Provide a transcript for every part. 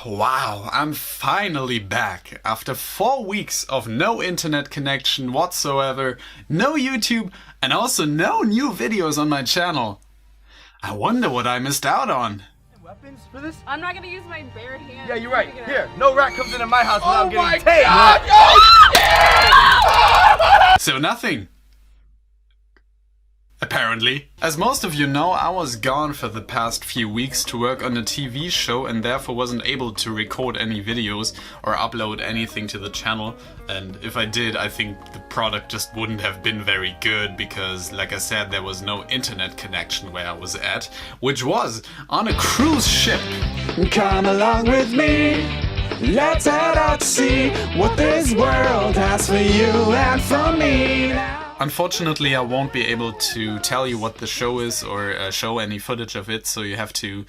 Wow, I'm finally back after 4 weeks of no internet connection whatsoever, no YouTube, and also no new videos on my channel. I wonder what I missed out on. Weapons for this? I'm not gonna use my bare hands. Yeah, you're right. Here, no rat comes into my house without getting tased. So nothing. Apparently. As most of you know, I was gone for the past few weeks to work on a TV show and therefore wasn't able to record any videos or upload anything to the channel. And if I did, I think the product just wouldn't have been very good because, like I said, there was no internet connection where I was at, which was on a cruise ship. Come along with me, let's head out to see what this world has for you and for me. Unfortunately, I won't be able to tell you what the show is or show any footage of it, so you have to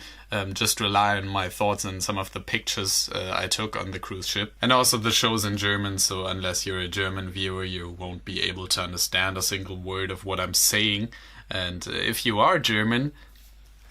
just rely on my thoughts and some of the pictures I took on the cruise ship. And also the show's in German, so unless you're a German viewer, you won't be able to understand a single word of what I'm saying. And if you are German,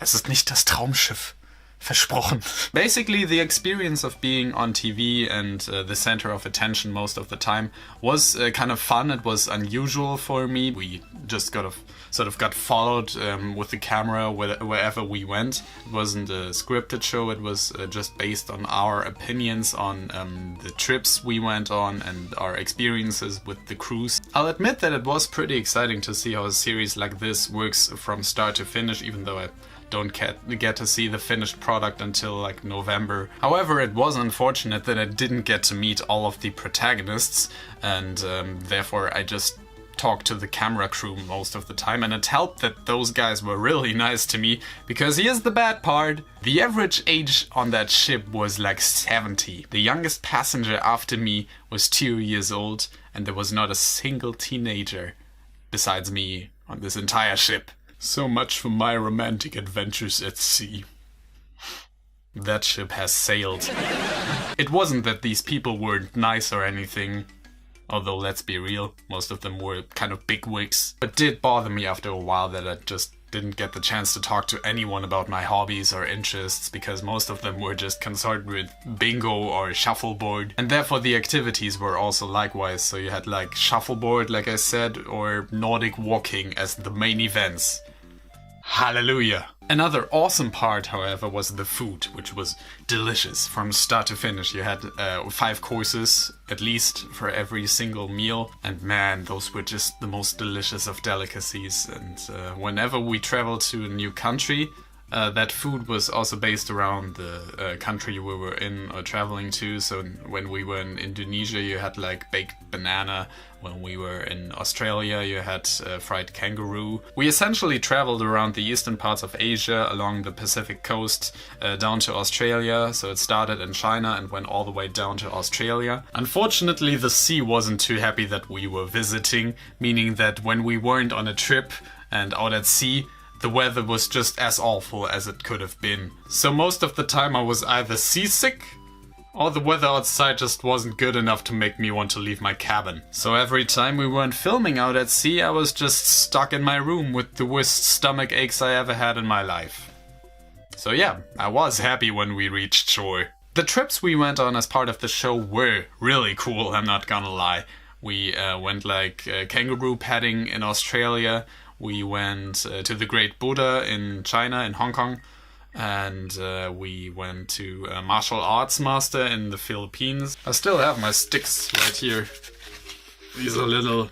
es ist nicht das Traumschiff. Versprochen. Basically, the experience of being on TV and the center of attention most of the time was kind of fun. It was unusual for me. We just sort of got followed with the camera wherever we went. It wasn't a scripted show. It was just based on our opinions on the trips we went on and our experiences with the cruise. I'll admit that it was pretty exciting to see how a series like this works from start to finish, even though I don't get to see the finished product until like November. However, it was unfortunate that I didn't get to meet all of the protagonists, and therefore I just talked to the camera crew most of the time, and it helped that those guys were really nice to me, because here's the bad part. The average age on that ship was like 70. The youngest passenger after me was 2 years old, and there was not a single teenager besides me on this entire ship. So much for my romantic adventures at sea. That ship has sailed. It wasn't that these people weren't nice or anything, although let's be real, most of them were kind of bigwigs. It did bother me after a while that I just didn't get the chance to talk to anyone about my hobbies or interests, because most of them were just concerned with bingo or shuffleboard, and therefore the activities were also likewise. So you had like shuffleboard, like I said, or Nordic walking as the main events. Hallelujah! Another awesome part, however, was the food, which was delicious from start to finish. You had 5 courses, at least, for every single meal. And man, those were just the most delicious of delicacies. And whenever we traveled to a new country, that food was also based around the country we were in or traveling to. So when we were in Indonesia, you had like baked banana. When we were in Australia, you had fried kangaroo. We essentially traveled around the eastern parts of Asia, along the Pacific coast, down to Australia. So it started in China and went all the way down to Australia. Unfortunately, the sea wasn't too happy that we were visiting, meaning that when we weren't on a trip and out at sea, the weather was just as awful as it could have been. So most of the time I was either seasick, or the weather outside just wasn't good enough to make me want to leave my cabin. So every time we weren't filming out at sea, I was just stuck in my room with the worst stomach aches I ever had in my life. So yeah, I was happy when we reached shore. The trips we went on as part of the show were really cool, I'm not gonna lie. We went like kangaroo petting in Australia. We went to the Great Buddha in China, in Hong Kong, and we went to a martial arts master in the Philippines. I still have my sticks right here. These are little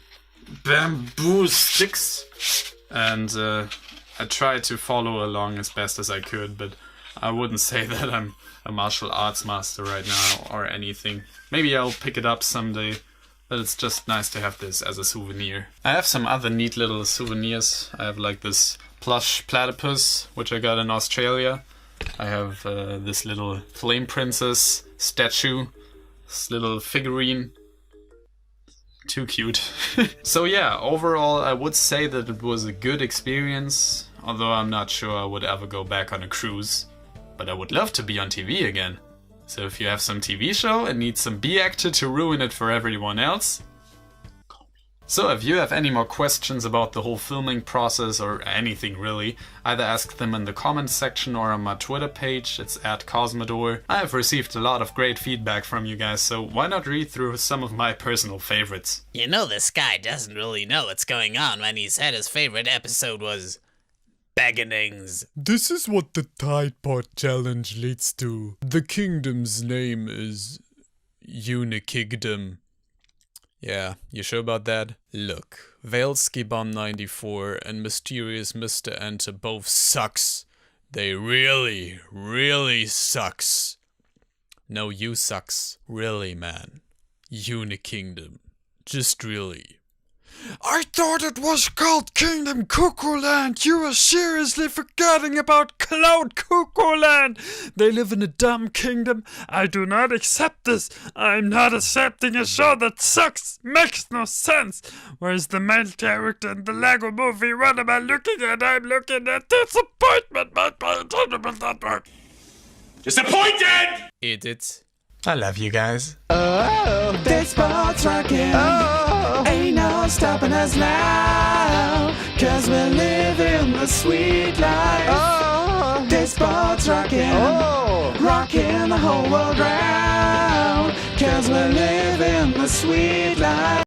bamboo sticks, and I tried to follow along as best as I could, but I wouldn't say that I'm a martial arts master right now or anything. Maybe I'll pick it up someday. But it's just nice to have this as a souvenir. I have some other neat little souvenirs. I have like this plush platypus, which I got in Australia. I have this little flame princess statue, this little figurine. Too cute. So yeah, overall I would say that it was a good experience, although I'm not sure I would ever go back on a cruise. But I would love to be on TV again. So if you have some TV show and need some B actor to ruin it for everyone else, call me. So if you have any more questions about the whole filming process or anything really, either ask them in the comments section or on my Twitter page, it's @Cosmodore. I have received a lot of great feedback from you guys, so why not read through some of my personal favorites? You know this guy doesn't really know what's going on when he said his favorite episode was Beginnings. This is what the Tide Pod Challenge leads to. The kingdom's name is Unikingdom. Yeah, you sure about that? Look, Veilski Bomb 94 and Mysterious Mr. Enter both sucks. They really, really sucks. No, you sucks. Really, man. Unikingdom. Just really. I thought it was called Kingdom Cuckoo Land. You are seriously forgetting about Cloud Cuckoo Land. They live in a dumb kingdom. I do not accept this. I'm not accepting a show that sucks. Makes no sense. Where's the main character in the Lego movie? What am I looking at? I'm looking at disappointment. Disappointed! Edit. I love you guys. Oh, this spot's rocking. Oh, ain't no stopping us now. Cause we're living the sweet life. Oh, this spot's rocking. Oh, rocking the whole world round. Cause we're living the sweet life.